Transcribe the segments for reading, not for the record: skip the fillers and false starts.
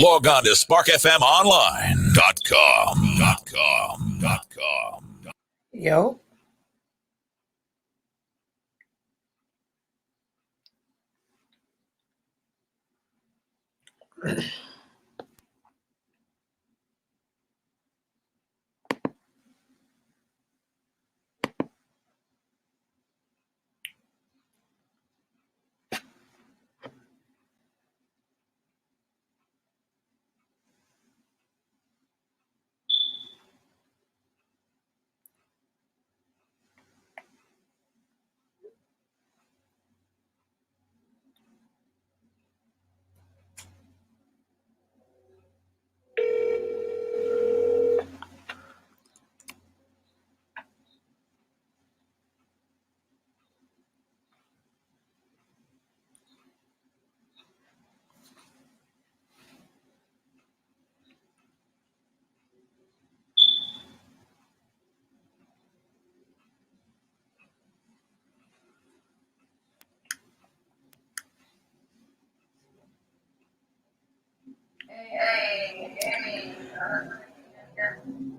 Log on to sparkfmonline.com. Yo.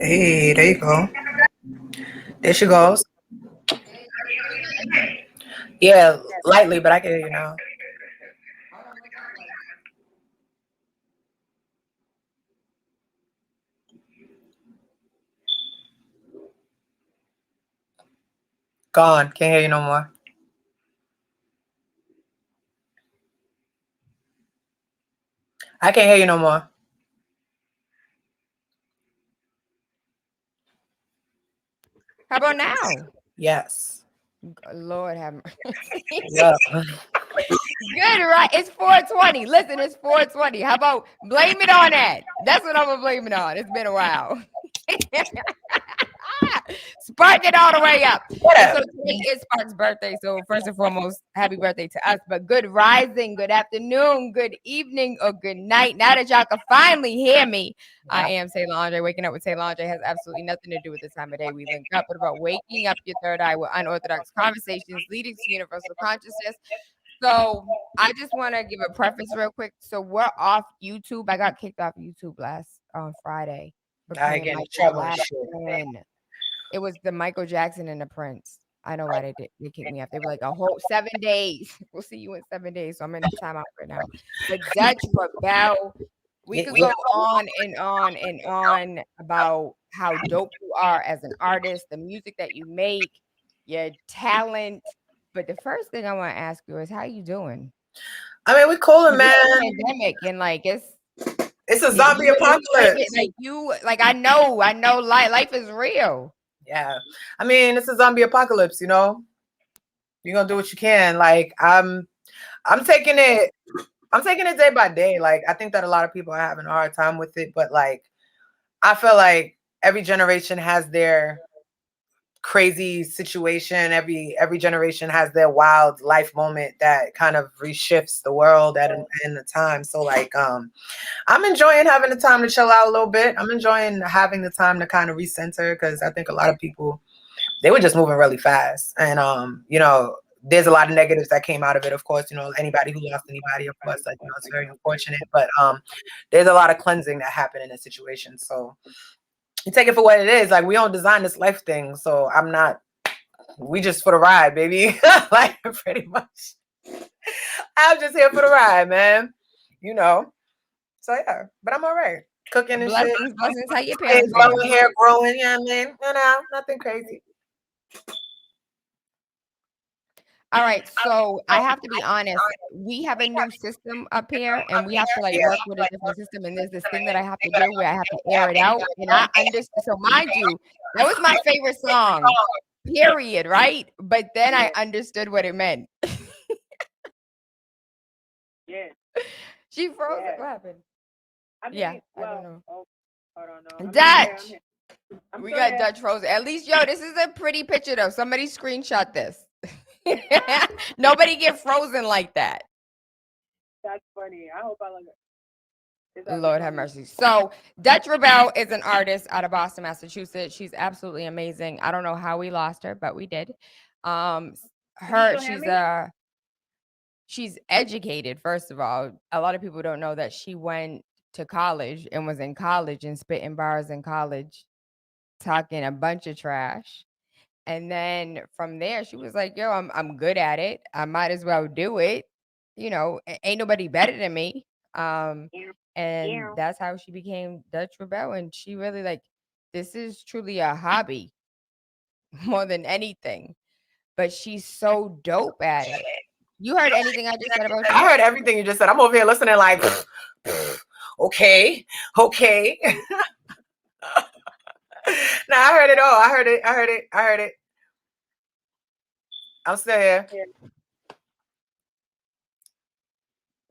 Hey, there you go. There she goes. Yeah, lightly, but I can hear you now. Gone. Can't hear you no more. I can't hear you no more. How about now? Yes. Lord have mercy. Yeah. Good, right? It's 420. Listen, it's 420. How about blame it on that? That's what I'm gonna blame it on. It's been a while. Spark it all the way up. And so today is Spark's birthday. So first and foremost, happy birthday to us. But good rising, good afternoon, good evening, or good night. Now that y'all can finally hear me, I am Tayla Andre. Waking up with Tayla Andre has absolutely nothing to do with the time of day we link up, but about waking up your third eye with unorthodox conversations leading to universal consciousness. So I just want to give a preface real quick. So we're off YouTube. I got kicked off YouTube last on Friday. I get in trouble and shit. It was the Michael Jackson and the Prince. I know why they kicked me off. They were like a whole 7 days. We'll see you in 7 days. So I'm in a timeout right now. But Dutch ReBelle, we could go on and on and on about how dope you are as an artist, the music that you make, your talent. But the first thing I want to ask you is how you doing? I mean, we coolin', man. Pandemic and like it's a zombie apocalypse. Like I know life is real. Yeah. I mean, it's a zombie apocalypse, you know. You're gonna do what you can. Like I'm taking it day by day. Like I think that a lot of people are having a hard time with it, but like I feel like every generation has their crazy situation. Every generation has their wild life moment that kind of reshifts the world in the time. So like I'm enjoying having the time to chill out a little bit. I'm enjoying having the time to kind of recenter because I think a lot of people, they were just moving really fast. And you know, there's a lot of negatives that came out of it, of course. You know, anybody who lost anybody, of course, like, you know, it's very unfortunate. But there's a lot of cleansing that happened in this situation. So you take it for what it is. Like, we don't design this life thing. So we just for the ride, baby. Like, pretty much. I'm just here for the ride, man. You know. So yeah, but I'm all right. Cooking and blessings, shit. Blessings, how your parents blowing hair growing, yeah, I mean, you know, nothing crazy. All right, so I have to be honest. We have a new system up here, and we have to like work with a different system. And there's this thing that I have to do where I have to air it out, and I understand. So mind you, that was my favorite song. Period. Right, but then I understood what it meant. Yeah. She froze. Yeah. What happened? I don't know. Oh, hold on, no. Dutch. We got Dutch frozen. At least, yo, this is a pretty picture though. Somebody screenshot this. Nobody get frozen like that. That's funny. I hope I look it. Lord have mercy. So Dutch ReBelle is an artist out of Boston, Massachusetts. She's absolutely amazing. I don't know how we lost her, but we did. She's educated, first of all. A lot of people don't know that she went to college and was in college and spitting bars in college, talking a bunch of trash. And then from there, she was like, "Yo, I'm good at it. I might as well do it. You know, ain't nobody better than me." And that's how she became Dutch ReBelle. And she really like, this is truly a hobby more than anything. But she's so dope at it. You heard anything I just said about you? I heard everything you just said. I'm over here listening like, okay. No, I heard it all. I heard it. I'm still here.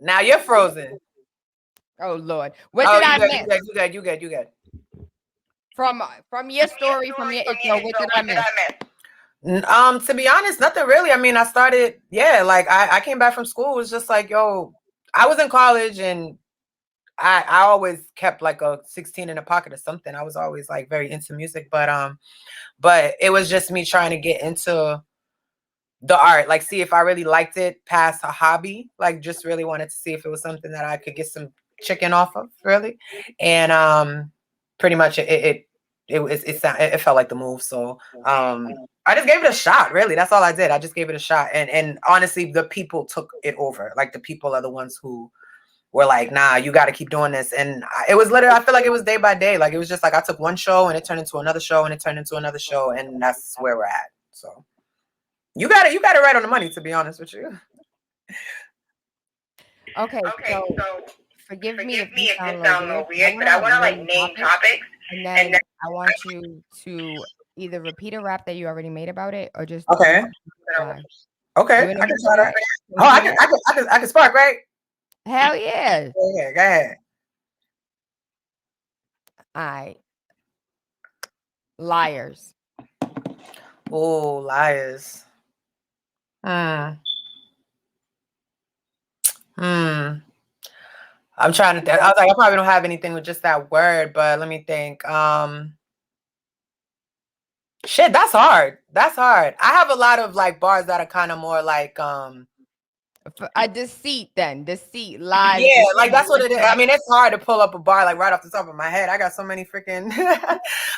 Now you're frozen. Oh Lord, what did I miss? You good. From your story, from your intro, what did I miss? To be honest, nothing really. I mean, I started, like I came back from school. It was just like, yo, I was in college and I always kept like a 16 in the pocket or something. I was always like very into music, but it was just me trying to get into the art, like see if I really liked it past a hobby, like just really wanted to see if it was something that I could get some chicken off of, really. And pretty much it felt like the move. So I just gave it a shot, really. That's all I did. I just gave it a shot. And honestly, the people took it over. Like the people are the ones who were like, nah, you got to keep doing this. And it was literally, I feel like it was day by day. Like it was just like I took one show and it turned into another show and it turned into another show. And that's where we're at. So you got it right on the money, to be honest with you. Okay, so forgive me if this sounds a little weird, but I want to like name topics, and then I want you to either repeat a rap that you already made about it, or just okay. Okay, I can start. I can spark, right? Hell yeah! Okay, go ahead. All right, liars. Oh, liars. I'm trying to think. I was like, I probably don't have anything with just that word, but let me think. Shit, that's hard. I have a lot of like bars that are kind of more like a deceit, lies. Yeah, like that's what it is. I mean, it's hard to pull up a bar like right off the top of my head. I got so many freaking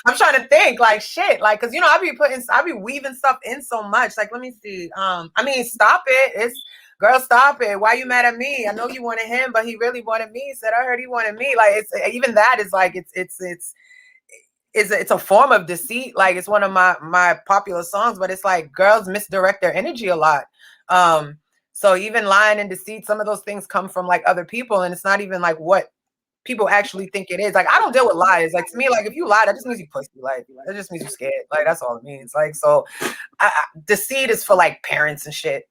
I'm trying to think like shit, like because I be weaving stuff in so much. Like, let me see. I mean, stop it. It's girl, stop it. Why you mad at me? I know you wanted him, but he really wanted me. He said I heard he wanted me. Like it's even that is like it's a form of deceit. Like it's one of my popular songs, but it's like girls misdirect their energy a lot. So even lying and deceit, some of those things come from like other people, and it's not even like what people actually think it is. Like I don't deal with lies. Like to me, like if you lie, that just means you pussy. Like that just means you're scared. Like that's all it means. Like so, deceit is for like parents and shit.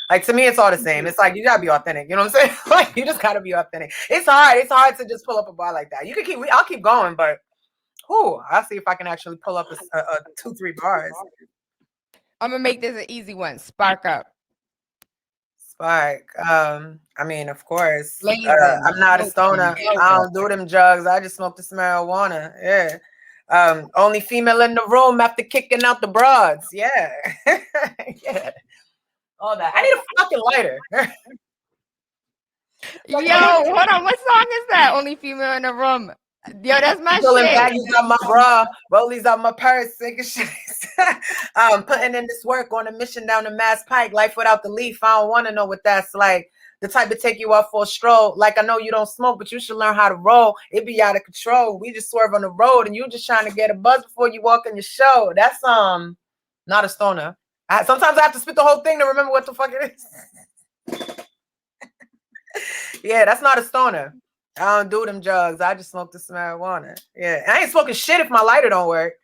Like to me, it's all the same. It's like you gotta be authentic. You know what I'm saying? Like you just gotta be authentic. It's hard. It's hard to just pull up a bar like that. You can I'll keep going, but I'll see if I can actually pull up a 2-3 bars. I'm gonna make this an easy one. Spark up. Spark. I mean, of course. I'm not a stoner. I don't do them drugs. I just smoke this marijuana. Yeah. Only female in the room after kicking out the broads. Yeah. Yeah. All that. I need a fucking lighter. Yo, hold on. What song is that? Only female in the room. Yo, that's my shit. Baggies out my bra, rollies out my purse, sinking shit. Putting in this work on a mission down the Mass Pike. Life without the leaf. I don't want to know what that's like. The type to take you out for a stroll. Like I know you don't smoke, but you should learn how to roll. It be out of control. We just swerve on the road, and you just trying to get a buzz before you walk in your show. That's not a stoner. Sometimes I have to spit the whole thing to remember what the fuck it is. Yeah, that's not a stoner. I don't do them drugs. I just smoke this marijuana. Yeah, I ain't smoking shit if my lighter don't work.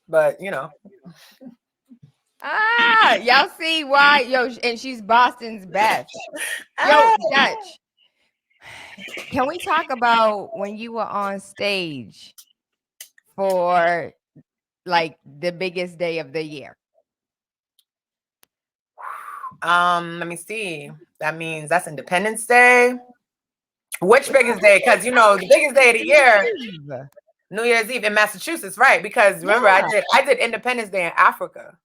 But you know. Y'all see why? Yo, and she's Boston's best. Yo, Dutch. Can we talk about when you were on stage for like the biggest day of the year? Let me see. That means that's Independence Day. Which biggest day? Because you know the biggest day of the year, New Year's Eve in Massachusetts, right? Because remember, I did Independence Day in Africa.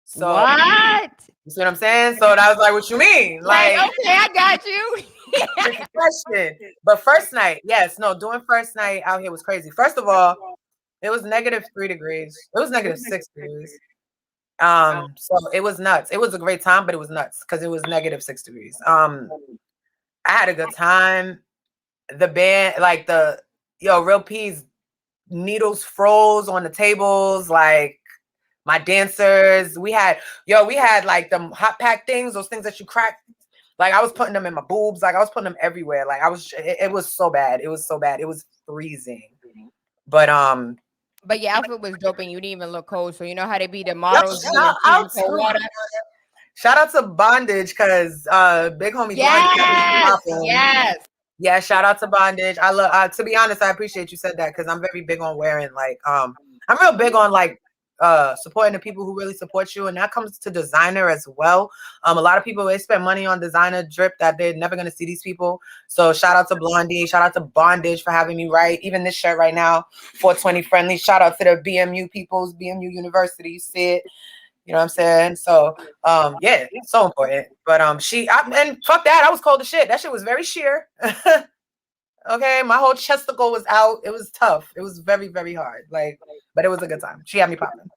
So what? You see what I'm saying? So that was like, what you mean? Like, okay, I got you. Tricky question. But first night, yes, no, doing first night out here was crazy. First of all, it was -3 degrees. It was -6 degrees. So it was nuts. It was a great time, but it was nuts because it was -6 degrees. I had a good time. The band, like Real P's needles froze on the tables, like my dancers. We had like them hot pack things, those things that you crack. Like I was putting them in my boobs, like I was putting them everywhere. Like it was so bad. It was so bad. It was freezing. But your outfit was dope and you didn't even look cold. So you know how they be the models. Shout out to Bondage because big homie Bondage. Yes. Yeah, shout out to Bondage. I love to be honest, I appreciate you said that because I'm very big on wearing like I'm real big on like supporting the people who really support you, and that comes to designer as well. A lot of people, they spend money on designer drip that they're never gonna see these people. So shout out to Blondie, shout out to Bondage for having me write even this shirt right now, 420 friendly. Shout out to the BMU peoples, BMU University. You see it. You know what I'm saying? So, yeah, it's so important. But and fuck that, I was cold as shit. That shit was very sheer. Okay, my whole chesticle was out. It was tough. It was very, very hard. Like, but it was a good time. She had me popping.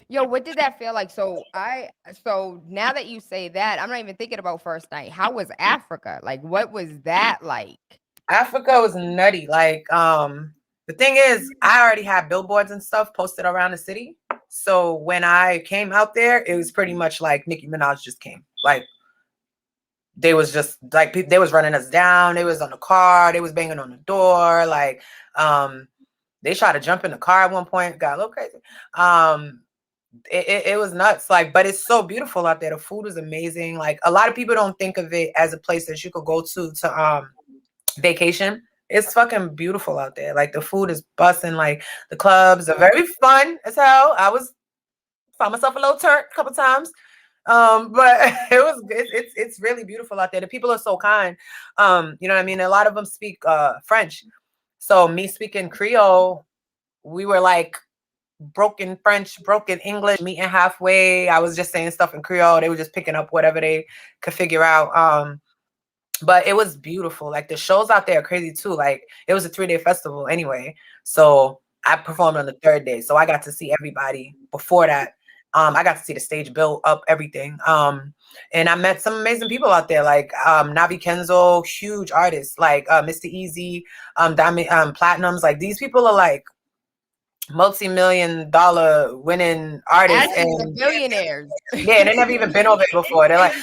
Yo, what did that feel like? So now that you say that, I'm not even thinking about first night. How was Africa? Like, what was that like? Africa was nutty. Like, the thing is, I already had billboards and stuff posted around the city. So when I came out there, it was pretty much like Nicki Minaj just came. Like, they was just like, they was running us down. They was on the car. They was banging on the door. Like, they tried to jump in the car at one point. Got a little crazy. It was nuts. Like, but it's so beautiful out there. The food is amazing. Like, a lot of people don't think of it as a place that you could go to vacation. It's fucking beautiful out there. Like, the food is busting. Like, the clubs are very fun as hell. Found myself a little turnt a couple times. But it's really beautiful out there. The people are so kind. You know what I mean? A lot of them speak French. So me speaking Creole, we were like broken French, broken English, meeting halfway. I was just saying stuff in Creole. They were just picking up whatever they could figure out. But it was beautiful. Like, the shows out there are crazy too. Like, it was a 3-day festival anyway. So I performed on the 3rd day. So I got to see everybody before that. I got to see the stage build up, everything. And I met some amazing people out there, like Navi Kenzo, huge artists, like Mr. Easy, Diamond, Platinums. Like, these people are like multi-million-dollar winning artists and billionaires. Yeah, and they never even been over it before. They're like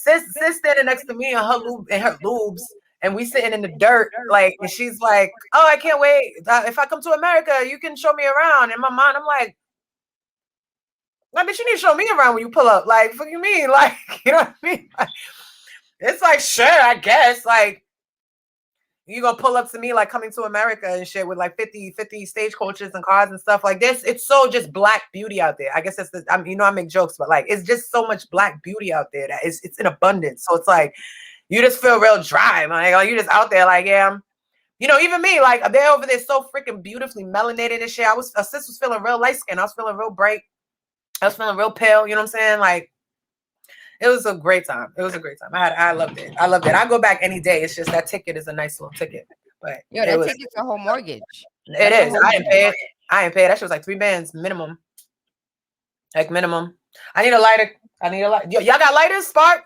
sis standing next to me in her lubes, and we sitting in the dirt, like, and she's like, "Oh, I can't wait. If I come to America, you can show me around." In my mind, I'm like, "I mean, you need to show me around when you pull up." Like, what do you mean? Like, you know what I mean? Like, it's like, sure, I guess. Like, you gonna pull up to me like coming to America and shit with like 50 stage coaches and cars and stuff like this. It's so just black beauty out there. I guess that's I make jokes, but like, it's just so much black beauty out there that it's in abundance. So it's like, you just feel real dry, man. Like, you just out there like, yeah, even me, like, they're over there so freaking beautifully melanated and shit. Sis was feeling real light skin. I was feeling real bright. I was feeling real pale. You know what I'm saying? Like, it was a great time. I loved it. I go back any day. It's just that ticket is a nice little ticket. But that ticket's a whole mortgage. It is. I ain't paid. That shit was like 3 bands minimum. Like, minimum. I need a lighter. Y'all got lighters, Spark?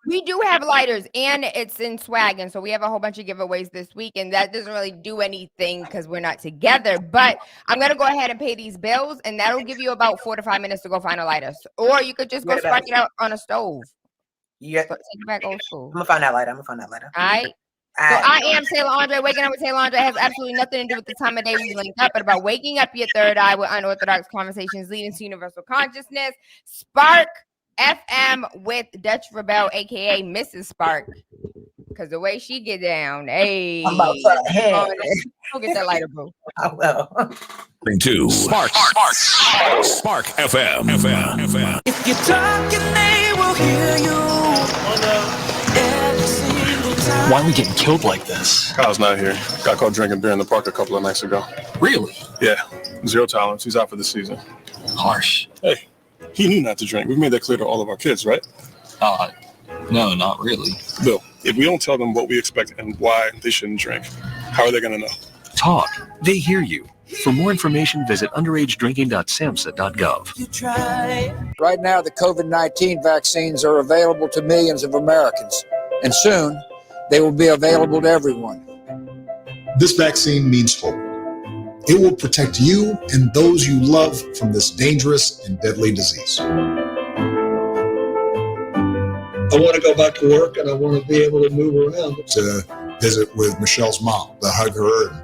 We do have lighters, and it's in swag, and so we have a whole bunch of giveaways this week, and that doesn't really do anything because we're not together. But I'm gonna go ahead and pay these bills, and that'll give you about 4 to 5 minutes to go find a lighter, or you could just go spark it out on a stove. Yeah, take it back old school. I'm gonna find that lighter. All right. So I am Tayla Andre. Waking up with Tayla Andre has absolutely nothing to do with the time of day we linked up, but about waking up your third eye with unorthodox conversations leading to universal consciousness. Spark FM with Dutch ReBelle, aka Mrs. Spark, because the way she get down, hey, I'm about to go get that lighter, bro. I will. To Spark FM. If you're talking, they will hear you. Why are we getting killed like this? Kyle's not here. Got caught drinking beer in the park a couple of nights ago. Really? Yeah. 0 tolerance. He's out for the season. Harsh. Hey, he knew not to drink. We've made that clear to all of our kids, right? No, not really. Bill, if we don't tell them what we expect and why they shouldn't drink, how are they going to know? Talk. They hear you. For more information, visit underagedrinking.samhsa.gov. Right now, the COVID-19 vaccines are available to millions of Americans, and soon they will be available to everyone. This vaccine means hope. It will protect you and those you love from this dangerous and deadly disease. I want to go back to work and I want to be able to move around. To visit with Michelle's mom, to hug her and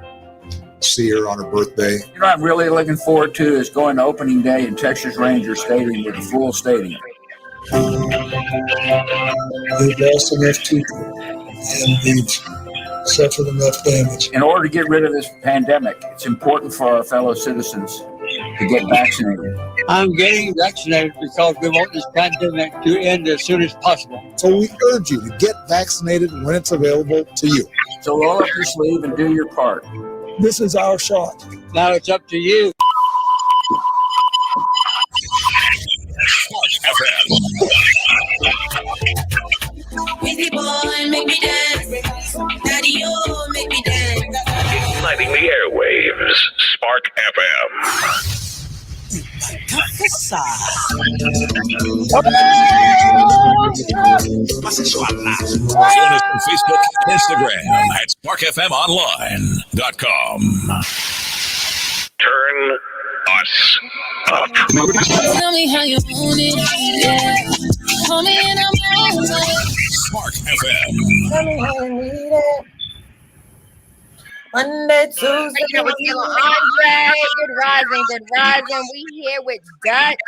see her on her birthday. You know what I'm really looking forward to is going to opening day in Texas Ranger Stadium with a full stadium. We've lost enough people and we've suffered enough damage. In order to get rid of this pandemic, it's important for our fellow citizens to get vaccinated. I'm getting vaccinated because we want this pandemic to end as soon as possible. So we urge you to get vaccinated when it's available to you. So roll up your sleeve and do your part. This is our shot. Now it's up to you. Easy boy, make me dance. Daddy, oh, make me dance. Lighting the airwaves, Spark FM. Join us on Facebook, Instagram at SparkFMOnline.com. Turn us up. Tell me how you want it, yeah. Call me and I'm on it. Spark FM. Tell me how you need it. Monday, Tuesday. Andre, good rising, good rising. We here with Dutch.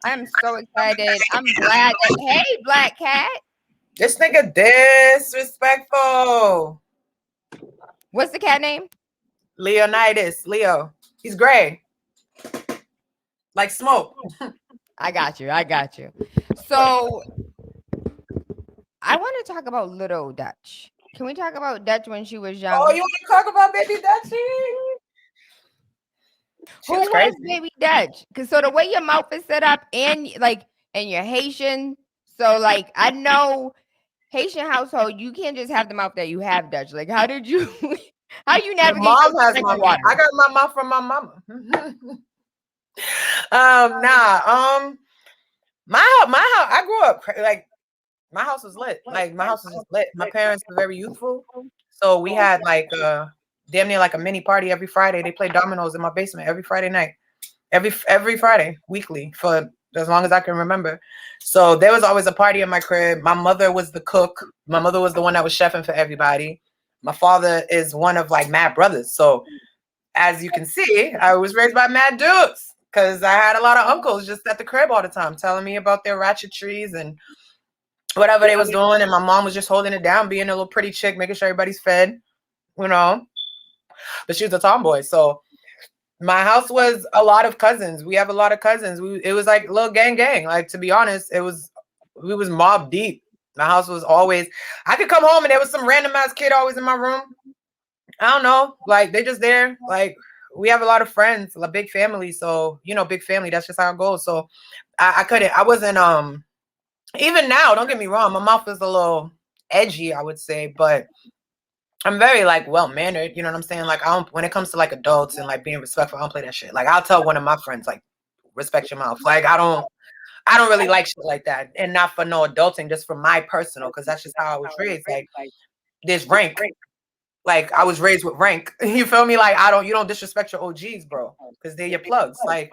I'm so excited. I'm glad that, hey, Black Cat. This nigga disrespectful. What's the cat name? Leonidas. Leo. He's gray. Like smoke. I got you. So I want to talk about little Dutch. Can we talk about Dutch when she was young? Oh, you want to talk about baby Dutchie? Who was baby Dutch? Because so the way your mouth is set up and you're Haitian. So like I know Haitian household, you can't just have the mouth that you have, Dutch. Like how you navigate? Mom has my water. I got my mouth from my mama. My house. I grew up like my house was lit. Like my house was just lit. My parents were very youthful, so we had like damn near like a mini party every Friday. They played dominoes in my basement every Friday night, every Friday weekly for as long as I can remember. So there was always a party in my crib. My mother was the cook. My mother was the one that was chefing for everybody. My father is one of like mad brothers. So as you can see, I was raised by mad dudes because I had a lot of uncles just at the crib all the time telling me about their ratchetries and whatever they was doing. And my mom was just holding it down, being a little pretty chick, making sure everybody's fed, you know. But she was a tomboy. So my house was a lot of cousins. We have a lot of cousins. It was like a little gang. Like, to be honest, we was mob deep. My house was always, I could come home and there was some random ass kid always in my room. I don't know. Like, they just there. Like, we have a lot of friends, a big family. So, you know, big family, that's just how it goes. So I wasn't, even now, don't get me wrong, my mouth is a little edgy, I would say, but I'm very like well-mannered, you know what I'm saying? Like when it comes to like adults and like being respectful, I don't play that shit. Like I'll tell one of my friends, like, respect your mouth. Like I don't really like shit like that. And not for no adulting, just for my personal, because that's just how I was raised. Like there's rank. Like I was raised with rank. You feel me? Like you don't disrespect your OGs, bro, because they're your plugs. Like,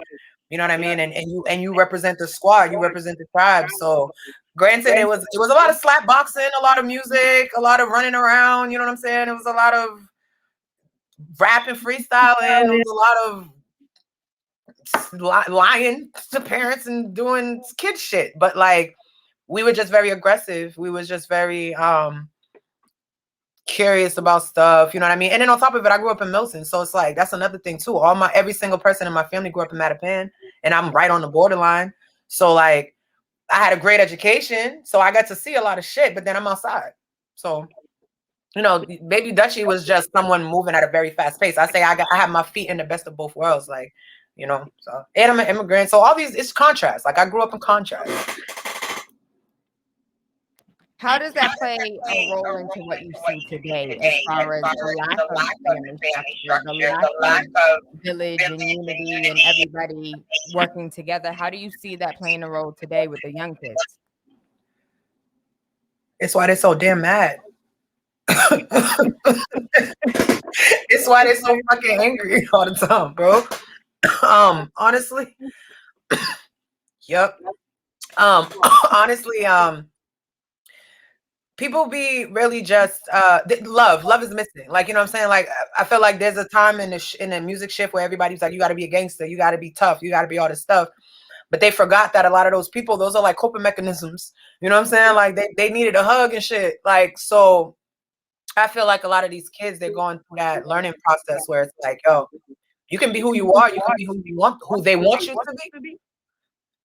you know what I mean? And you represent the squad, you represent the tribe. So granted, it was a lot of slap boxing, a lot of music, a lot of running around, you know what I'm saying? It was a lot of rap and freestyling, it was a lot of lying to parents and doing kid shit. But like we were just very aggressive. We was just very curious about stuff, you know what I mean? And then on top of it, I grew up in Milton, so it's like that's another thing too. Every single person in my family grew up in Mattapan, and I'm right on the borderline. So like I had a great education, so I got to see a lot of shit, but then I'm outside. So, you know, baby Dutchie was just someone moving at a very fast pace. I say I have my feet in the best of both worlds, like, you know, so, and I'm an immigrant. So all these, it's contrast. Like I grew up in contrast. How does that play a role into what you see today as far as the lack of family structure, the lack of village and unity and everybody working together? How do you see that playing a role today with the young kids? It's why they're so damn mad. It's why they're so fucking angry all the time, bro. Honestly. Yep. Honestly, people be really just love is missing. Like, you know what I'm saying? Like, I feel like there's a time in the music shift where everybody's like, you got to be a gangster, you got to be tough, you got to be all this stuff. But they forgot that a lot of those people, those are like coping mechanisms. You know what I'm saying? Like, they needed a hug and shit. Like, so I feel like a lot of these kids, they're going through that learning process where it's like, yo, you can be who you are, you can be who you want, who they want you to be.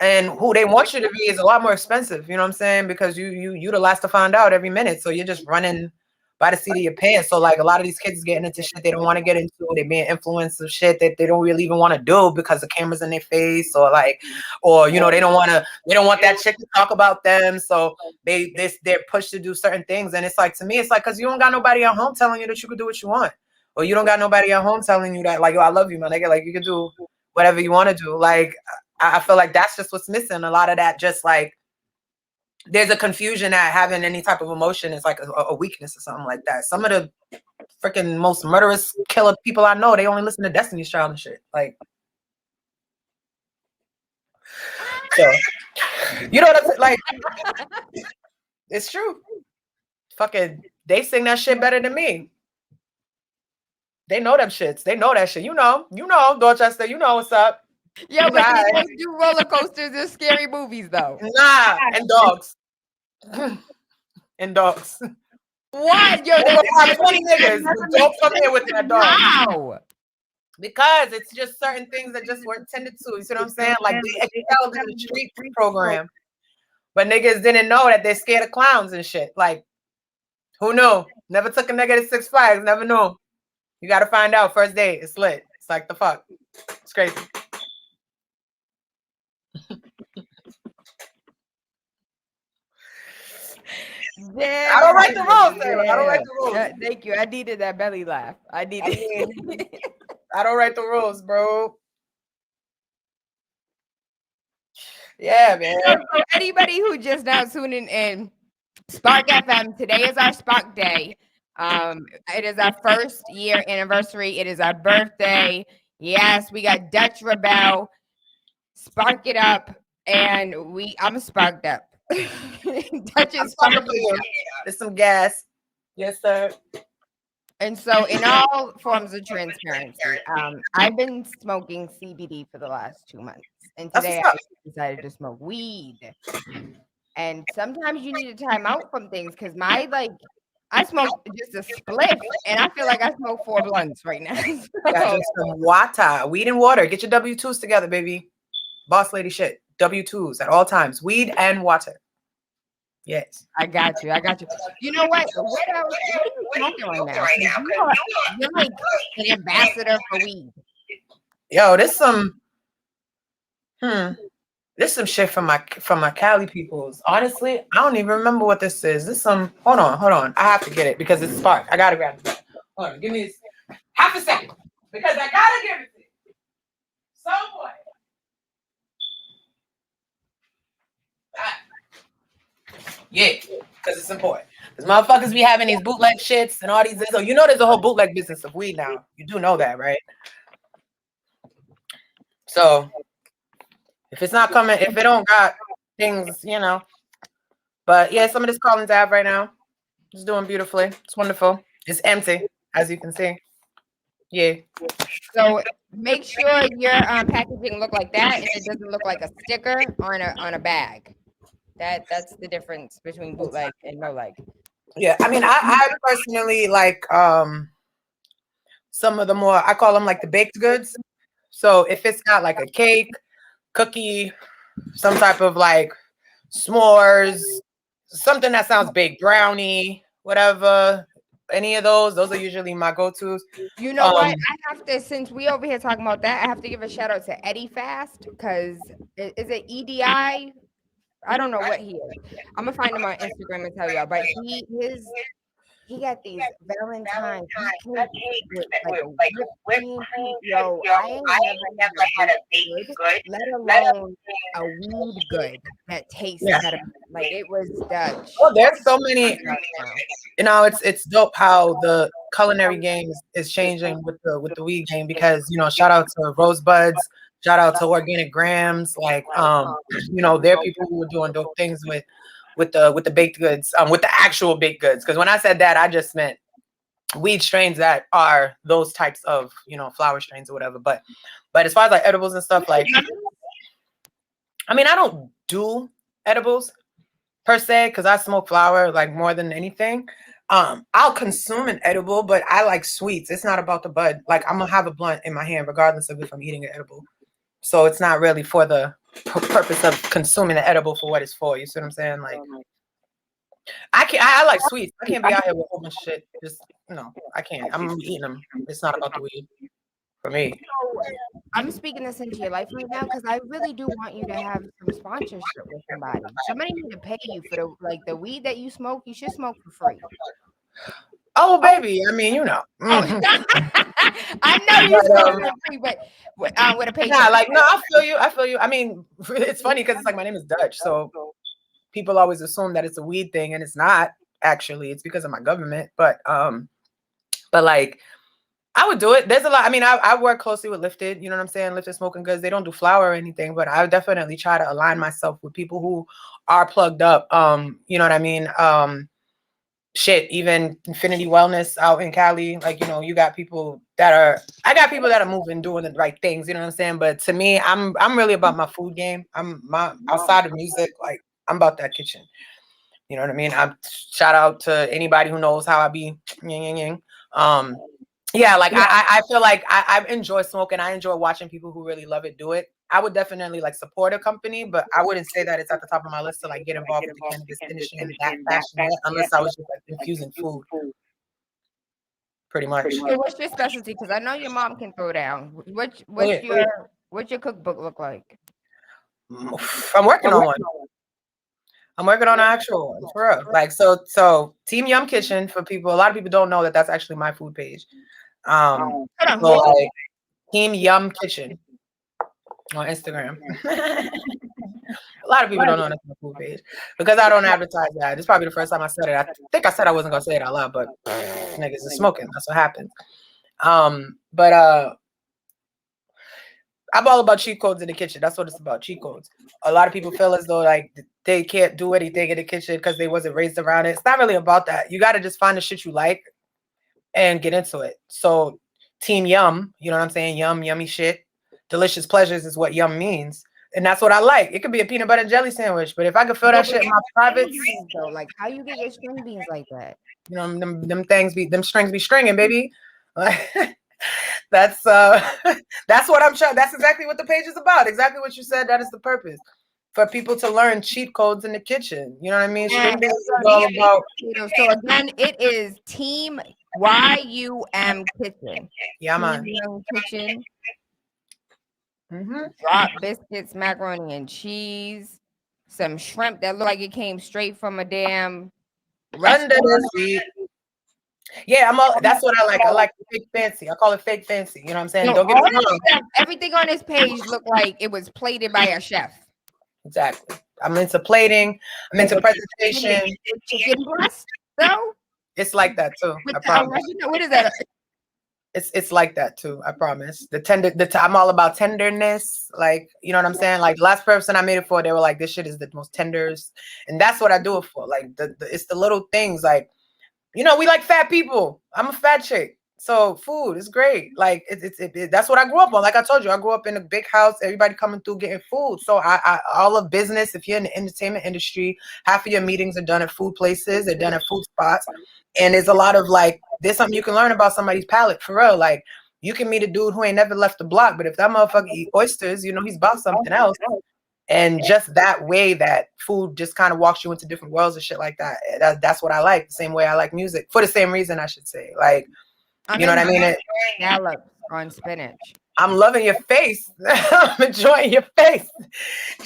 And who they want you to be is a lot more expensive, you know what I'm saying? Because you the last to find out every minute. So you're just running by the seat of your pants. So like a lot of these kids getting into shit they don't want to get into. They're being influenced of shit that they don't really even want to do because the camera's in their face, or like, or you know, they don't want that chick to talk about them. So they're pushed to do certain things. And it's like, to me, it's like, because you don't got nobody at home telling you that you could do what you want. Or you don't got nobody at home telling you that, like, yo, I love you, man. Like you can do whatever you want to do. Like, I feel like that's just what's missing. A lot of that, just like, there's a confusion that having any type of emotion is like a weakness or something like that. Some of the freaking most murderous killer people I know, they only listen to Destiny's Child and shit. Like, so, you know what I'm saying? Like, it's true. Fucking, they sing that shit better than me. They know them shits. They know that shit. You know, Dorchester, you know what's up. Yeah, but they don't do roller coasters and scary movies though. Nah, and dogs. And dogs. What? Yo, they have 20 niggas. Don't come here with that dog. Wow. Because it's just certain things that just weren't tended to. You see what I'm saying? Like, they excelled in the street program, but niggas didn't know that they're scared of clowns and shit. Like, who knew? Never took a nigga to Six Flags. Never knew. You got to find out. First date, it's lit. It's like, the fuck. It's crazy. Yeah. I don't write the rules, Tayla. I don't write the rules. Thank you. I needed that belly laugh. I don't write the rules, bro. Yeah, man. So for anybody who just now tuning in, Spark FM, today is our Spark Day. It is our first year anniversary. It is our birthday. Yes, we got Dutch ReBelle. Spark it up, and I'm sparked up. Dutch is sparked up. There's some gas. Yes, sir. And so, in all forms of transparency, I've been smoking CBD for the last 2 months, and today I decided to smoke weed. And sometimes you need to time out from things, because I smoke just a spliff, and I feel like I smoke 4 blunts right now. Got you some water, weed and water. Get your W-2s together, baby. Boss lady shit. W-2s at all times. Weed and water. Yes. I got you. You know what? What are you smoking right now? You're like an ambassador for weed. Yo, there's some shit from my Cali peoples. Honestly, I don't even remember what this is. This some hold on. I have to get it because it's Spark. I gotta grab it. Hold on, give me half a second. Because I gotta give it to you. So boy. Yeah, because it's important. Because motherfuckers be having these bootleg shits and all these. So you know there's a whole bootleg business of weed now. You do know that, right? So if it's not coming, if it don't got things, you know. But yeah, some of this Collins Ave right now. It's doing beautifully. It's wonderful. It's empty, as you can see. Yeah. So make sure your packaging look like that, and it doesn't look like a sticker on a bag. That's the difference between bootleg and no leg. Yeah, I mean, I personally like some of the more, I call them like the baked goods. So if it's got like a cake, cookie, some type of like s'mores, something that sounds baked, brownie, whatever, any of those are usually my go-tos. You know what? I have to, since we over here talking about that, I have to give a shout out to Eddie Fast, because is it EDI? I don't know what he is. I'm gonna find him on Instagram and tell y'all. But he got these Valentine cakes with like a whipped cream. Yo, I ain't never had a baked good, let alone a weed good that tastes better. Like it was Dutch. Oh, there's so many. You know, it's dope how the culinary game is changing with the weed game, because you know, shout out to Rosebuds, shout out to Organic Grams, like you know, there are people who are doing dope things with the baked goods, with the actual baked goods. Because when I said that, I just meant weed strains that are those types of, you know, flower strains or whatever. But as far as like edibles and stuff, like, I mean, I don't do edibles per se because I smoke flower like more than anything. I'll consume an edible, but I like sweets. It's not about the bud. Like I'm gonna have a blunt in my hand regardless of if I'm eating an edible. So it's not really for the purpose of consuming the edible for what it's for. You see what I'm saying? Like I like sweets. I can't be out here with a whole bunch of shit. Just no, I can't. I'm eating them. It's not about the weed for me. So, I'm speaking this into your life right now because I really do want you to have some sponsorship with somebody. Somebody need to pay you for the weed that you smoke. You should smoke for free. Oh, baby. I mean, you know. I know you smoke for free, but with a paycheck. Yeah, like, no, I feel you. I mean, it's funny because it's like my name is Dutch. So people always assume that it's a weed thing, and it's not actually. It's because of my government. But like, I would do it. There's a lot. I mean, I work closely with Lifted. You know what I'm saying? Lifted Smoking Goods. They don't do flower or anything, but I would definitely try to align myself with people who are plugged up. You know what I mean? Shit, even Infinity Wellness out in Cali. Like, you know, I got people that are moving, doing the right things. You know what I'm saying? But to me, I'm really about my food game. Outside of music, like I'm about that kitchen. You know what I mean? I shout out to anybody who knows how I be. Yeah, like I feel like I enjoy smoking. I enjoy watching people who really love it do it. I would definitely like support a company, but I wouldn't say that it's at the top of my list to like get involved with the cannabis industry in that fashion unless I was just like infusing food. Pretty much. So what's your specialty? Because I know your mom can throw down. What's your cookbook look like? I'm working on one. I'm working on an actual one for real. Like so Team Yum Kitchen, for people. A lot of people don't know that that's actually my food page. So like Team Yum Kitchen on Instagram. A lot of people don't know that's my food page because I don't advertise that. It's probably the first time I said it. I think I said I wasn't gonna say it out loud, but niggas is smoking. That's what happens. But I'm all about cheat codes in the kitchen. That's what it's about, cheat codes. A lot of people feel as though like they can't do anything in the kitchen because they wasn't raised around it. It's not really about that. You got to just find the shit you like and get into it. So Team Yum, you know what I'm saying? Yum, yummy shit. Delicious pleasures is what yum means. And that's what I like. It could be a peanut butter and jelly sandwich, but if I could feel that shit in my privates, like how you get your string beans like that? You know, them strings be stringing, baby. That's what I'm trying. That's exactly what the page is about. Exactly what you said. That is the purpose, for people to learn cheat codes in the kitchen. You know what I mean? So again, it is Team YUM Kitchen. Yeah, man. Yum Kitchen. Mm-hmm. Drop biscuits, macaroni and cheese, some shrimp that look like it came straight from a damn restaurant. Yeah, that's what I like. I like fake fancy. I call it fake fancy. You know what I'm saying? No, don't get me wrong. Everything on this page looked like it was plated by a chef. Exactly. I'm into plating. I'm into presentation. Chicken breast, though? It's like that too. I promise. What is that? It's like that too. I promise. I'm all about tenderness. Like, you know what I'm saying? Like the last person I made it for, they were like, this shit is the most tenders. And that's what I do it for. Like it's the little things. Like, you know, we like fat people. I'm a fat chick. So food is great. Like that's what I grew up on. Like I told you, I grew up in a big house, everybody coming through getting food. So I all of business, if you're in the entertainment industry, half of your meetings are done at food places, they're done at food spots. And there's a lot of like, there's something you can learn about somebody's palate for real. Like you can meet a dude who ain't never left the block, but if that motherfucker eat oysters, you know, he's about something else. And just that way that food just kind of walks you into different worlds and shit like that. That's what I like. The same way I like music, for the same reason, I should say. Like, you know what I mean? Scallops on spinach. I'm loving your face. I'm enjoying your face.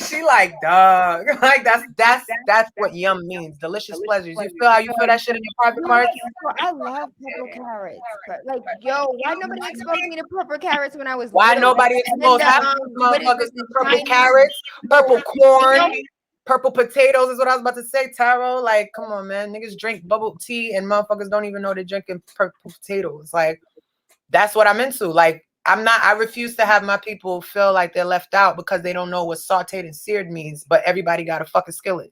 She like, dog. Like that's what yum means. Delicious pleasures. You feel how you feel that shit in your private parts? I love purple carrots, but like, yo, why nobody exposed me to purple carrots when I was Why little? nobody exposed half of these motherfuckers to purple carrots, purple corn, purple potatoes is what I was about to say, Taro. Like, come on, man. Niggas drink bubble tea and motherfuckers don't even know they're drinking purple potatoes. Like, that's what I'm into. Like, I refuse to have my people feel like they're left out because they don't know what sauteed and seared means, but everybody got a fucking skillet.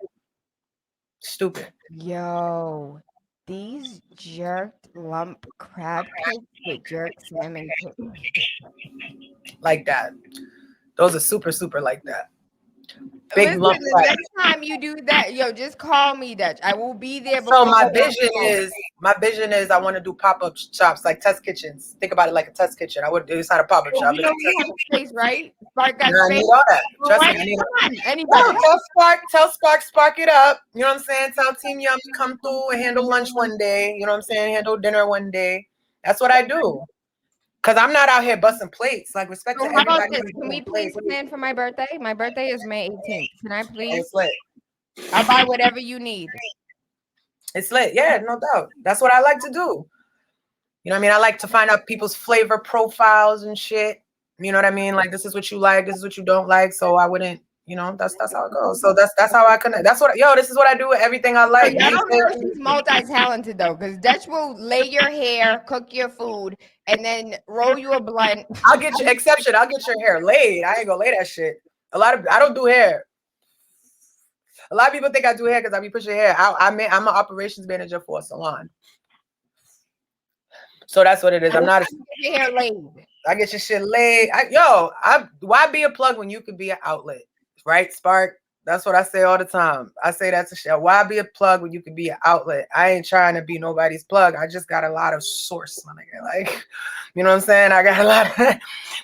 Stupid. Yo, these jerked lump crab cakes with jerked salmon cakes. Like that. Those are super, super like that. Big Listen, lump the crab. next time you do that, yo, just call me, Dutch. I will be there. So my vision is I want to do pop-up shops, like test kitchens. Think about it like a test kitchen. It's not a pop-up shop. You know we have space, right? Spark got I space. need all that. Trust me, I need Anybody? Tell Spark, spark it up. You know what I'm saying? Tell Team Yum to come through and handle lunch one day. You know what I'm saying? Handle dinner one day. That's what I do. Cause I'm not out here busting plates. Like, respect to How about everybody. this? Can we please plan for my birthday? My birthday is May 18th. Can I please? It's lit. I'll buy whatever you need. It's lit. Yeah, no doubt. That's what I like to do. You know what I mean? I like to find out people's flavor profiles and shit. You know what I mean? Like, this is what you like, this is what you don't like. So I wouldn't, you know, that's how it goes. So that's how I connect. This is what I do with everything I like. I don't know if she's multi-talented though, because Dutch will lay your hair, cook your food, and then roll you a blunt. I'll get your exception. I'll get your hair laid. I ain't gonna lay that shit. I don't do hair. A lot of people think I do hair because I be pushing hair. I'm an operations manager for a salon. So that's what it is. I'm not your hair laid. I get your shit laid. Why be a plug when you could be an outlet? Right, Spark? That's what I say all the time. I say that to shit. Why be a plug when you could be an outlet? I ain't trying to be nobody's plug. I just got a lot of source, my nigga. Like, you know what I'm saying? I got a lot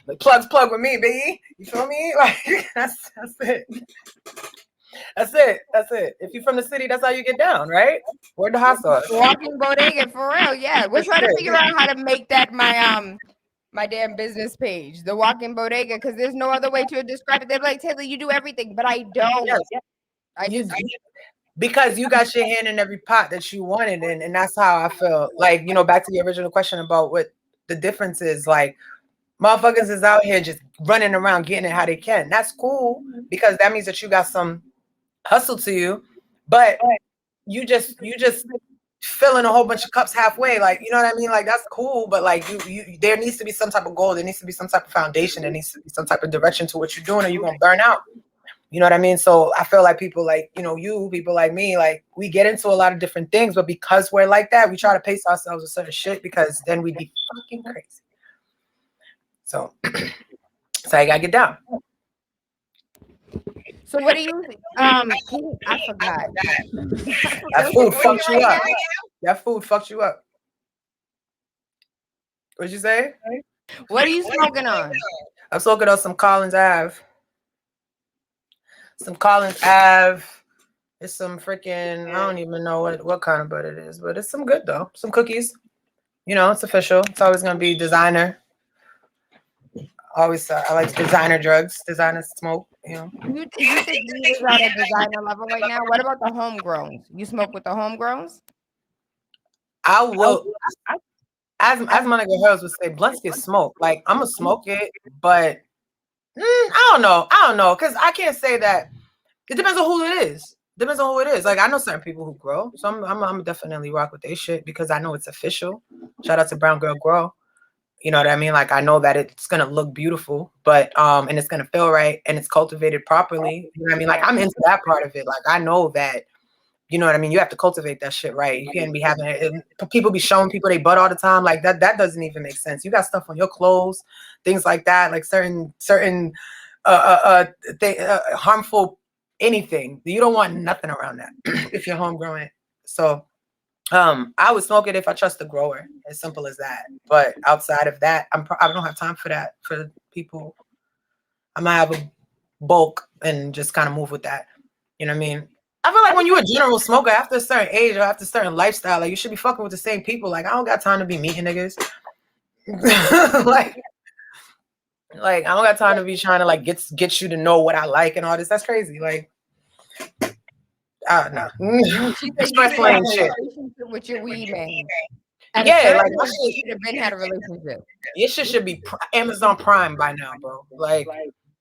of plug with me, baby. You feel me? Like, that's it. That's it. If you're from the city, that's how you get down, right? Where the hot sauce? Walking bodega, for real. Yeah, we're trying to figure out how to make that my damn business page, the walking bodega, because there's no other way to describe it. They're like, Tayla, you do everything, but I don't. Yes. Because you got your hand in every pot that you wanted in, and that's how I feel. Like, you know, back to the original question about what the difference is. Like, motherfuckers is out here just running around getting it how they can. That's cool because that means that you got some hustle to you, but you just filling a whole bunch of cups halfway, like, you know what I mean? Like, that's cool, but like you there needs to be some type of goal, there needs to be some type of foundation, there needs to be some type of direction to what you're doing, or you're gonna burn out. You know what I mean? So I feel like people like, you know, people like me, like, we get into a lot of different things, but because we're like that, we try to pace ourselves with certain shit because then we'd be fucking crazy. So I gotta get down. So what do you I forgot. That food fucks you up. That food fucks you up. What'd you say? What are you smoking on? I'm smoking on some Collins Ave. Some Collins Ave. It's some freaking, I don't even know what kind of butter it is, but it's some good though. Some cookies. You know, it's official. It's always gonna be designer. Always, I like designer drugs, designer smoke. You know. You think you are at a designer level right now? What about the homegrowns? You smoke with the homegrowns? I will. As my nigga Hurls would say, blunts get smoked. Like, I'm gonna smoke it, but I don't know, because I can't say that. It depends on who it is. Like, I know certain people who grow, so I'm definitely rock with their shit because I know it's official. Shout out to Brown Girl Grow. You know what I mean? Like, I know that it's gonna look beautiful, but and it's gonna feel right, and it's cultivated properly. You know what I mean? Like, I'm into that part of it. Like, I know that. You know what I mean? You have to cultivate that shit right. You can't be having it. People be showing people they butt all the time. Like, that doesn't even make sense. You got stuff on your clothes, things like that. Like certain harmful anything. You don't want nothing around that if you're homegrown. So I would smoke it if I trust the grower. As simple as that. But outside of that, I don't have time for that. For people, I might have a bulk and just kind of move with that. You know what I mean? I feel like when you're a general smoker, after a certain age or after a certain lifestyle, like, you should be fucking with the same people. Like, I don't got time to be meeting niggas. Like, Like, I don't got time to be trying to like get you to know what I like and all this. That's crazy. Like, no. Expressing shit. With your weed man. Yeah, like my shit should have been had a relationship. Your shit should be Amazon Prime by now, bro. Like,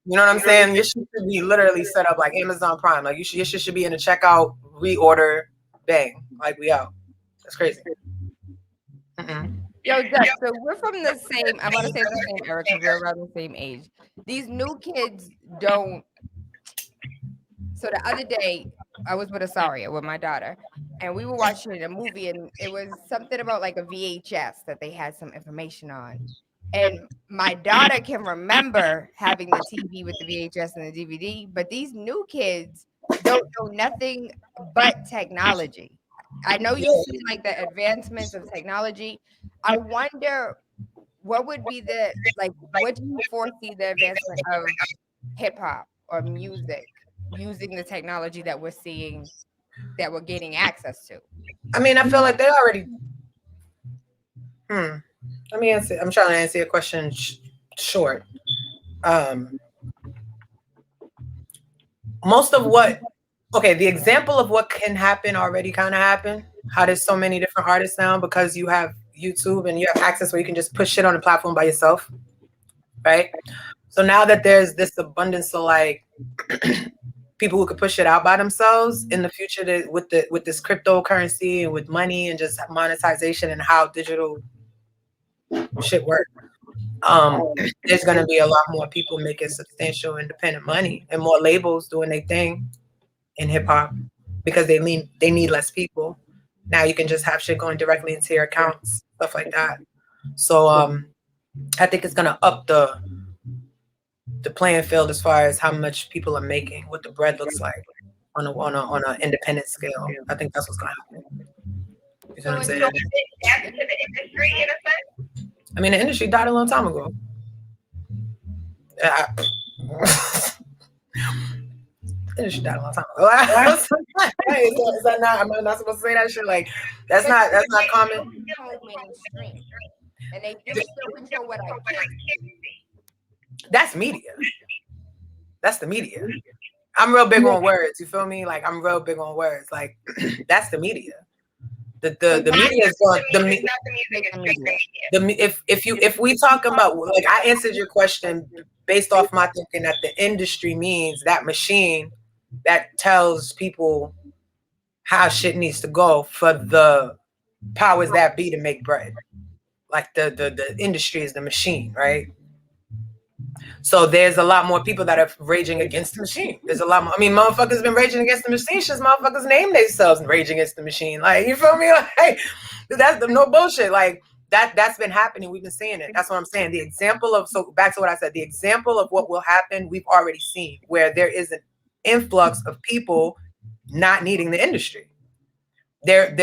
you know what I'm saying? Your shit should be literally set up like Amazon Prime. Like, your shit should be in the checkout, reorder, bang. Like, we out. That's crazy. Yo, Jeff, so we're from the same, I want to say the same era because we're around the same age. These new kids don't. So the other day, I was with Asaria, with my daughter, and we were watching a movie, and it was something about like a VHS that they had some information on. And my daughter can remember having the TV with the VHS and the DVD, but these new kids don't know nothing but technology. I know you see like the advancements of technology. I wonder what would be the, like, what do you foresee the advancement of hip hop or music using the technology that we're seeing, that we're getting access to? I mean, I feel like they already. Let me answer. I'm trying to answer your question short. Most of what, the example of what can happen already kind of happened. How there's so many different artists now because you have YouTube and you have access where you can just put shit on the platform by yourself, right? So now that there's this abundance of like people who could push it out by themselves in the future, with this cryptocurrency and with money and just monetization and how digital shit work, there's going to be a lot more people making substantial independent money and more labels doing their thing in hip hop because they need less people. Now you can just have shit going directly into your accounts, stuff like that. So I think it's going to up the playing field as far as how much people are making, what the bread looks like on a independent scale. I think that's what's going to happen. You know what I'm saying? I mean, the industry died a long time ago. Industry died a long time ago. Is that not? Am I not supposed to say that shit? Like, that's not common. And they do still control what I can. That's media. That's the media. I'm real big on words. You feel me? Like, I'm real big on words. Like, that's the media. The media is going. If we talk about, like, I answered your question based off my thinking that the industry means that machine that tells people how shit needs to go for the powers that be to make bread. Like the industry is the machine, right? So there's a lot more people that are raging against the machine. There's a lot more. I mean, motherfuckers been raging against the machine since motherfuckers named themselves raging against the machine. Like, you feel me? Like, that's no bullshit. Like, that's been happening. We've been seeing it. That's what I'm saying. The example of, so back to what I said, the example of what will happen, we've already seen, where there is an influx of people not needing the industry. They're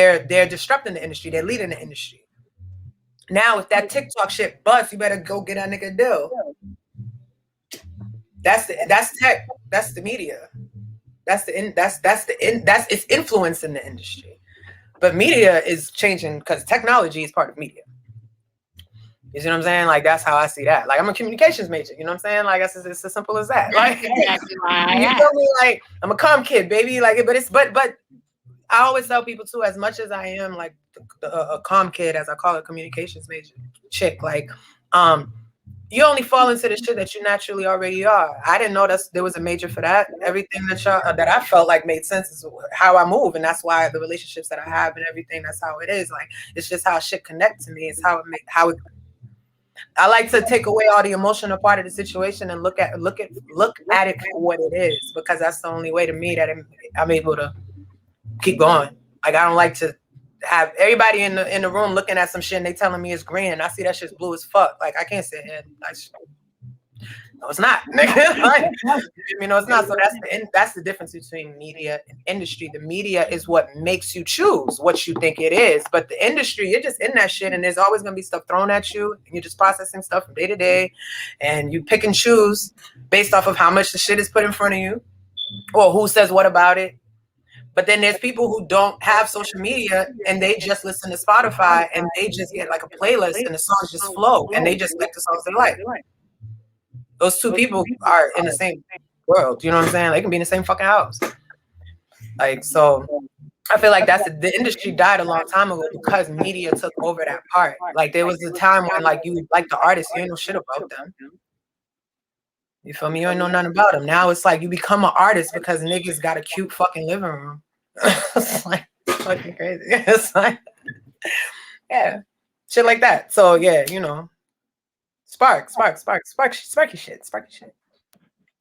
disrupting the industry. They're leading the industry. Now, if that TikTok shit busts, you better go get that nigga a deal. That's tech. That's the media. That's it's influence in the industry. But media is changing because technology is part of media. You see what I'm saying? Like, that's how I see that. Like, I'm a communications major. You know what I'm saying? Like, it's as simple as that. Like, you feel me? Like, I'm a comm kid, baby. Like, but I always tell people too, as much as I am like a comm kid, as I call it, communications major chick, like, you only fall into the shit that you naturally already are. I didn't know there was a major for that. Everything that I felt like made sense is how I move, and that's why the relationships that I have and everything, that's how it is. Like, it's just how shit connect to me. It's how it. I like to take away all the emotional part of the situation and look at it for what it is, because that's the only way to me that I'm able to keep going. Like, I don't like to have everybody in the room looking at some shit and they telling me it's green and I see that shit's blue as fuck. Like, I can't sit here. No, it's not. Like, you know, it's not. So that's the difference between media and industry. The media is what makes you choose what you think it is, but the industry, you're just in that shit, and there's always gonna be stuff thrown at you, and you're just processing stuff from day to day, and you pick and choose based off of how much the shit is put in front of you, or who says what about it. But then there's people who don't have social media and they just listen to Spotify and they just get like a playlist and the songs just flow and they just like the songs they like. those two people are in the same world. You know what I'm saying? They can be in the same fucking house. Like, so I feel like the industry died a long time ago because media took over that part. Like, there was a time when, like, you like the artist, you ain't know shit about them. You feel me? You ain't know nothing about them. Now it's like you become an artist because niggas got a cute fucking living room. It's like fucking crazy. It's like, yeah, shit like that. So yeah, you know, sparky shit.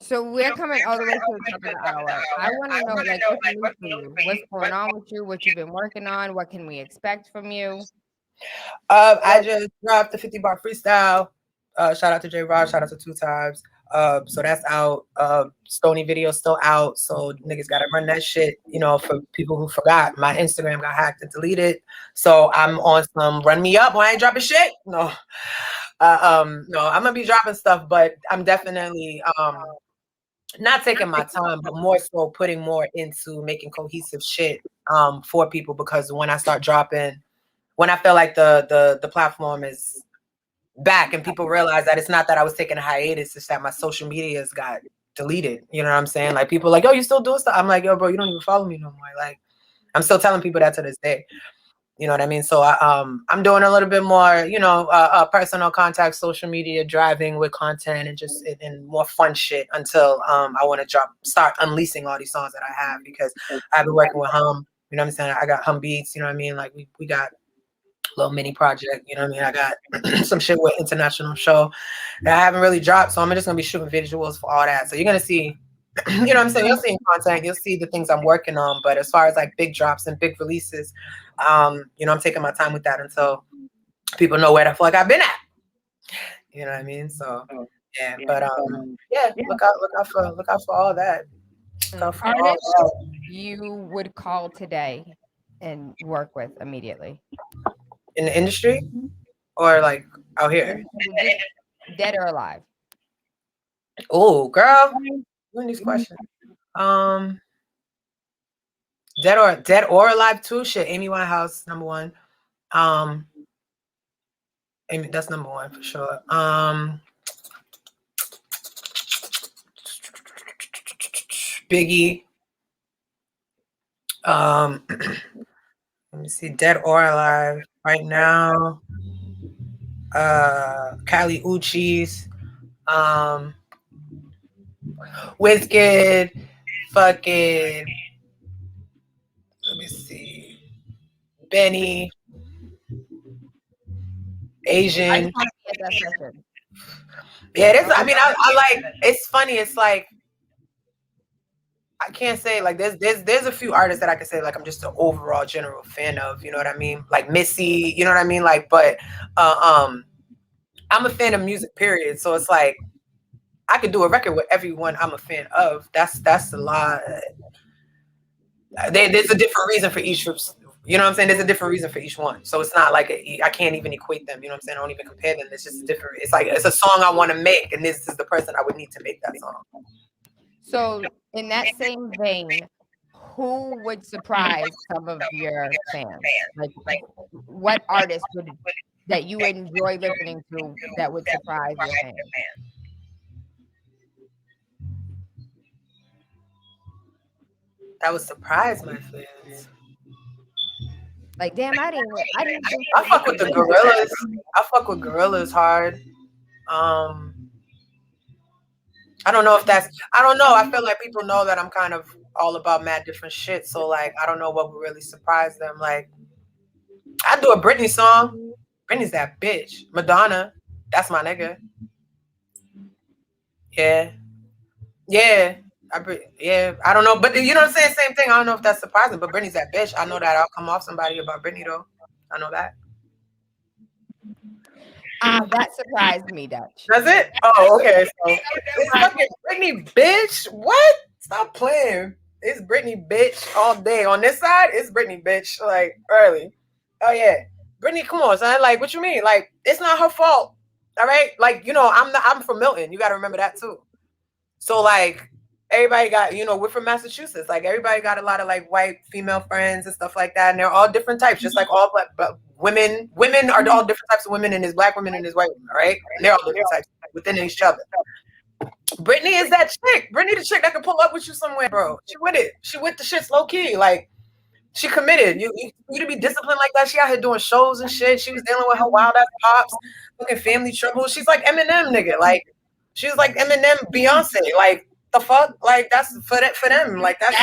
So we're coming all the way to the top of the hour. I want to know, like, what's new for you? What's going on with you? What you've been working on? What can we expect from you? I just dropped the 50 bar freestyle. Shout out to J Rod. Shout out to 2 Times. So that's out. Stony video still out. So niggas gotta run that shit. You know, for people who forgot, my Instagram got hacked and deleted. So I'm on some run me up when I ain't dropping shit. No, I'm gonna be dropping stuff, but I'm definitely not taking my time, but more so putting more into making cohesive shit for people, because when I start dropping, when I feel like the platform is back and people realize that it's not that I was taking a hiatus, it's that my social medias got deleted. You know what I'm saying? Like, people like, yo, you still doing stuff? I'm like, yo, bro, you don't even follow me no more. Like, I'm still telling people that to this day. You know what I mean? So I'm doing a little bit more, you know, personal contact, social media, driving with content, and just and more fun shit until I want to start unleashing all these songs that I have, because I've been working with Hum. You know what I'm saying? I got Hum Beats. You know what I mean? Like, we got a little mini project. You know what I mean? I got some shit with International Show that I haven't really dropped. So I'm just gonna be shooting visuals for all that. So you're gonna see. You know what I'm saying? You'll see content, you'll see the things I'm working on. But as far as like big drops and big releases, you know, I'm taking my time with that until people know where the fuck I've been at. You know what I mean? So yeah, but yeah, look out for all that. Look out for all that. You would call today and work with immediately in the industry, or like out here, dead or alive? Oh, girl. Doing these questions. Dead or alive too. Shit, Amy Winehouse, number one. Amy, that's number one for sure. Biggie. Let me see, dead or alive right now. Kali Uchis. Wizkid, fucking, let me see, Benny, Asian. Yeah, this. I mean, I like. It's funny. It's like, I can't say like there's a few artists that I can say like I'm just an overall general fan of. You know what I mean? Like Missy. You know what I mean? Like, but I'm a fan of music. Period. So it's like, I could do a record with everyone I'm a fan of. That's a lot. There's a different reason for each. You know what I'm saying? There's a different reason for each one. So it's not like I can't even equate them. You know what I'm saying? I don't even compare them. It's just different. It's like, it's a song I want to make, and this is the person I would need to make that song. So in that same vein, who would surprise some of your fans? Like what artist that you enjoy listening to that would surprise your fans? That would surprise my fans. Like, damn, I didn't think I fuck with the Gorillas. I fuck with Gorillas hard. I don't know if that's, I don't know. I feel like people know that I'm kind of all about mad different shit. So like, I don't know what would really surprise them. Like, I do a Britney song. Britney's that bitch. Madonna, that's my nigga. Yeah. I don't know, but you know what I'm saying? Same thing. I don't know if that's surprising, but Britney's that bitch. I know that I'll come off somebody about Britney though. I know that. That surprised me, Dutch. Does it? Oh, okay. So it's fucking Britney, bitch. What? Stop playing. It's Britney, bitch, all day. On this side, it's Britney, bitch. Like early. Oh yeah, Britney. Come on, son. Like, what you mean? Like, it's not her fault. All right. Like, you know, I'm from Milton. You got to remember that too. So like, everybody got, you know, we're from Massachusetts. Like, everybody got a lot of like white female friends and stuff like that, and they're all different types, just like all black. But women are all different types of women, and there's black women and there's white women, right? And they're all different types within each other. Brittany is that chick. Brittany the chick that can pull up with you somewhere, bro. She with it. She with the shits low key. Like, she committed. You to be disciplined like that. She out here doing shows and shit. She was dealing with her wild ass pops, fucking family trouble. She's like Eminem, nigga. Like, she's like Eminem, Beyonce. Like, the fuck? Like, that's for them. Like, that's.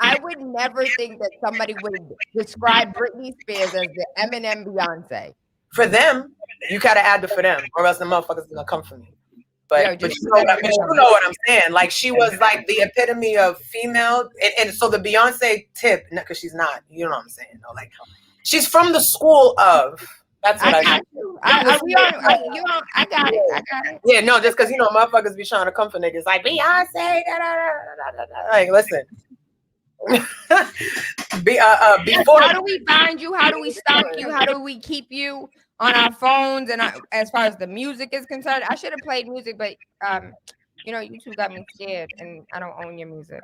I would never think that somebody would describe Britney Spears as the Eminem Beyonce. For them, you gotta add the for them, or else the motherfuckers gonna come for me. But you know what I'm saying. Like, she was like the epitome of female, and so the Beyonce tip, because she's not. You know what I'm saying? No, like, she's from the school of. That's what I got. I got it. Yeah, no, just because motherfuckers be trying to come for niggas like Beyonce. Like, listen. Before, how do we find you? How do we stalk you? How do we keep you on our phones? And as far as the music is concerned, I should have played music, but YouTube got me scared, and I don't own your music.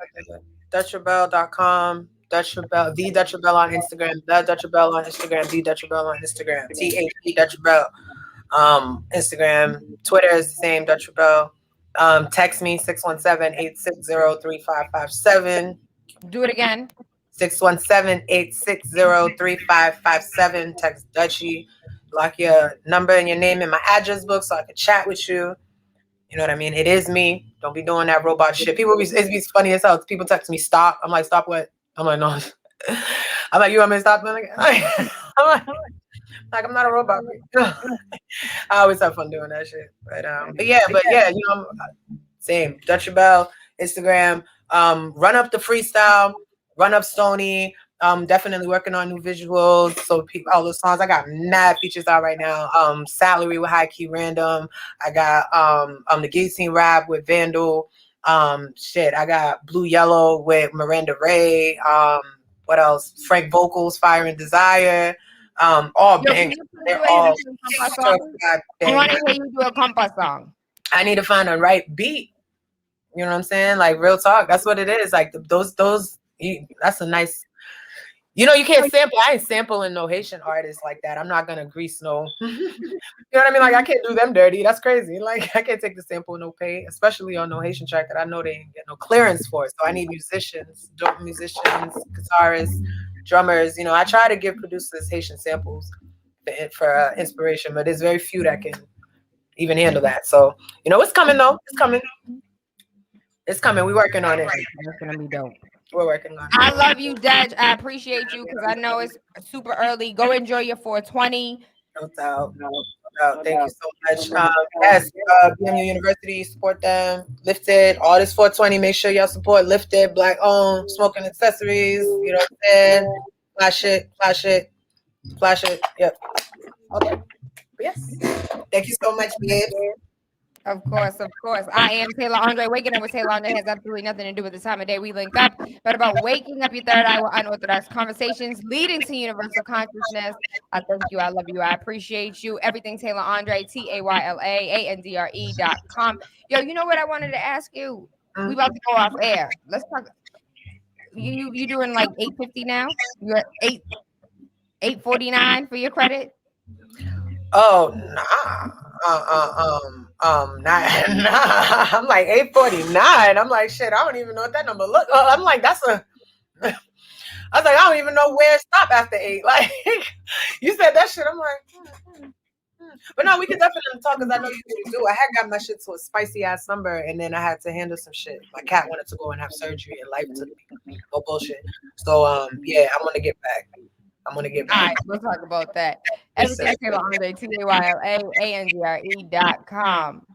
DutchReBelle.com. Dutch ReBelle, the Dutch ReBelle on Instagram, the Dutch ReBelle on Instagram, the Dutch ReBelle on Instagram, THE Dutch ReBelle. Instagram, Twitter is the same, Dutch ReBelle. Text me 617-860-3557. Do it again. 617-860-3557. Text Dutchie. Lock your number and your name in my address book so I can chat with you. You know what I mean? It is me. Don't be doing that robot shit. It's be funny as hell. People text me, stop. I'm like, stop what? I'm like, no. I'm like, you want me to stop? I'm not a robot. I always have fun doing that shit. But yeah, same. Dutch ReBelle, Instagram. Run Up the Freestyle, Run Up Stony. Definitely working on new visuals. So all those songs, I got mad features out right now. Salary with High Key Random. I got the Guillotine Rap with Vandal. I got Blue Yellow with Miranda Ray. What else? Frank Vocals, Fire and Desire. All bangers. They're all. I want to hear you do a compa song. I need to find the right beat. You know what I'm saying? Like, real talk. That's what it is. Like, those. That's a nice. You can't sample. I ain't sampling no Haitian artists like that. I'm not gonna grease no. You know what I mean? Like, I can't do them dirty. That's crazy. Like, I can't take the sample, no pay, especially on no Haitian track that I know they ain't get no clearance for. So I need musicians, dope musicians, guitarists, drummers. I try to give producers Haitian samples for inspiration, but there's very few that can even handle that. So it's coming though. It's coming. It's coming. We're working on it. It's gonna be dope. We're working on it. I love you, Dutch. I appreciate you because I know it's super early. Go enjoy your 420. No doubt. Thank you so much. Yes, BMU University, support them. Lifted, all this 420. Make sure y'all support Lifted, Black owned, smoking accessories. You know what I'm saying? Flash it. Yep. Okay. Yes. Thank you so much, babe. Of course. I am Tayla Andre. Waking up with Tayla Andre has absolutely nothing to do with the time of day we link up, but about waking up your third eye with unorthodox conversations leading to universal consciousness. I thank you. I love you. I appreciate you. Everything Tayla Andre, TaylaAndre.com. Yo, you know what I wanted to ask you? We about to go off air. Let's talk. You doing like 850 now? You're at 849 for your credit? Oh, nah. Nah. I'm like 849. I'm like, shit, I don't even know what that number looks. I'm like, I was like, I don't even know where it stopped after 8. Like, you said that shit. I'm like, But no, we could definitely talk because I know you do. I had got my shit to a spicy ass number, and then I had to handle some shit. My cat wanted to go and have surgery, and life took me. No bullshit. So yeah, I'm gonna get back. All right, we'll talk about that. Everything Tayla Andre, TaylaAndre.com.